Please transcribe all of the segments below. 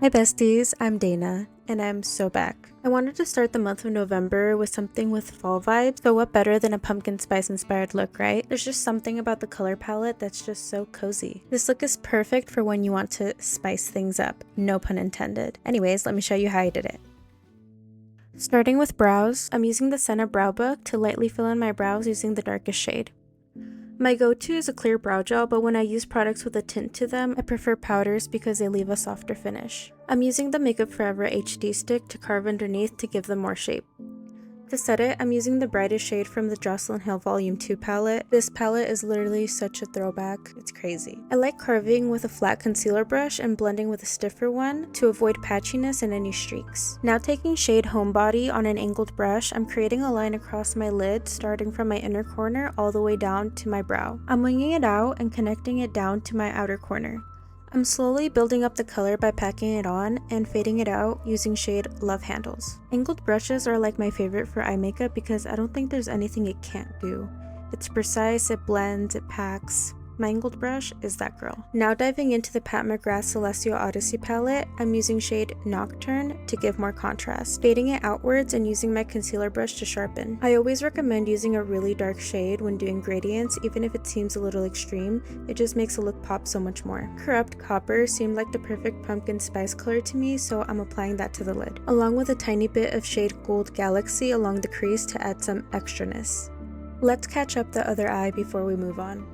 Hi besties, I'm Dana, and I'm so back. I wanted to start the month of November with something with fall vibes, so what better than a pumpkin spice inspired look, right? There's just something about the color palette that's just so cozy. This look is perfect for when you want to spice things up, no pun intended. Anyways, let me show you how I did it. Starting with brows, I'm using the Senna Brow Book to lightly fill in my brows using the darkest shade. My go-to is a clear brow gel, but when I use products with a tint to them, I prefer powders because they leave a softer finish. I'm using the Makeup Forever HD stick to carve underneath to give them more shape. To set it, I'm using the brightest shade from the Jocelyn Hill Volume 2 palette. This palette is literally such a throwback, it's crazy. I like carving with a flat concealer brush and blending with a stiffer one to avoid patchiness and any streaks. Now taking shade Homebody on an angled brush, I'm creating a line across my lid starting from my inner corner all the way down to my brow. I'm winging it out and connecting it down to my outer corner. I'm slowly building up the color by packing it on and fading it out using shade Love Handles. Angled brushes are like my favorite for eye makeup because I don't think there's anything it can't do. It's precise, it blends, it packs. My angled brush is that girl. Now diving into the Pat McGrath Celestial Odyssey palette, I'm using shade Nocturne to give more contrast, fading it outwards and using my concealer brush to sharpen. I always recommend using a really dark shade when doing gradients, even if it seems a little extreme, it just makes a look pop so much more. Corrupt Copper seemed like the perfect pumpkin spice color to me, so I'm applying that to the lid, along with a tiny bit of shade Gold Galaxy along the crease to add some extraness. Let's catch up the other eye before we move on.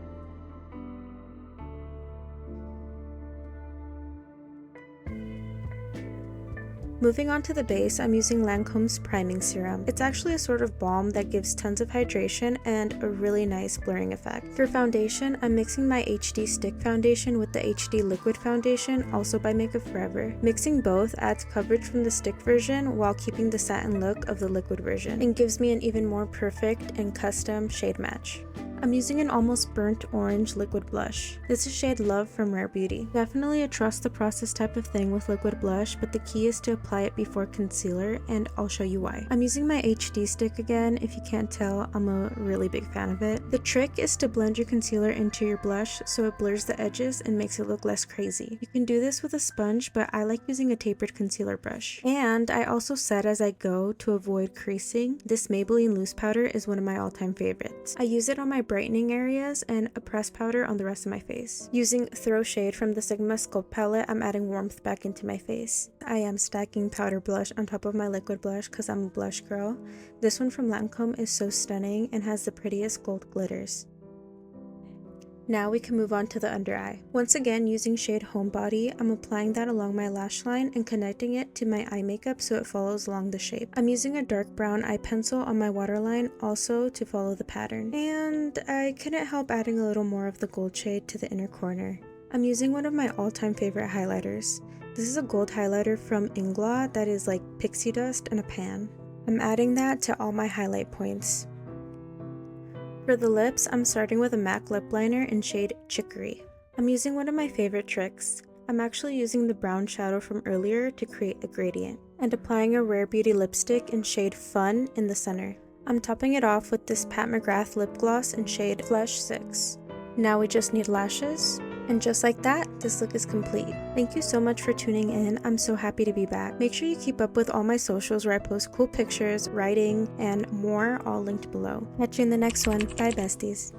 Moving on to the base, I'm using Lancome's Priming Serum. It's actually a sort of balm that gives tons of hydration and a really nice blurring effect. For foundation, I'm mixing my HD Stick Foundation with the HD Liquid Foundation, also by Makeup Forever. Mixing both adds coverage from the stick version while keeping the satin look of the liquid version, and gives me an even more perfect and custom shade match. I'm using an almost burnt orange liquid blush. This is shade Love from Rare Beauty. Definitely a trust the process type of thing with liquid blush, but the key is to apply it before concealer, and I'll show you why. I'm using my HD stick again. If you can't tell, I'm a really big fan of it. The trick is to blend your concealer into your blush so it blurs the edges and makes it look less crazy. You can do this with a sponge, but I like using a tapered concealer brush. And I also set as I go to avoid creasing. This Maybelline loose powder is one of my all-time favorites. I use it on my brightening areas and a pressed powder on the rest of my face. Using Throw Shade from the Sigma Sculpt palette, I'm adding warmth back into my face. I am stacking powder blush on top of my liquid blush because I'm a blush girl. This one from Lancome is so stunning and has the prettiest gold glitters. Now we can move on to the under eye. Once again, using shade Homebody, I'm applying that along my lash line and connecting it to my eye makeup so it follows along the shape. I'm using a dark brown eye pencil on my waterline also to follow the pattern. And I couldn't help adding a little more of the gold shade to the inner corner. I'm using one of my all-time favorite highlighters. This is a gold highlighter from Inglaw that is like pixie dust in a pan. I'm adding that to all my highlight points. For the lips, I'm starting with a MAC lip liner in shade Chicory. I'm using one of my favorite tricks. I'm actually using the brown shadow from earlier to create a gradient, and applying a Rare Beauty lipstick in shade Fun in the center. I'm topping it off with this Pat McGrath lip gloss in shade Flesh 6. Now we just need lashes. And just like that, this look is complete. Thank you so much for tuning in. I'm so happy to be back. Make sure you keep up with all my socials where I post cool pictures, writing, and more, all linked below. Catch you in the next one. Bye, besties.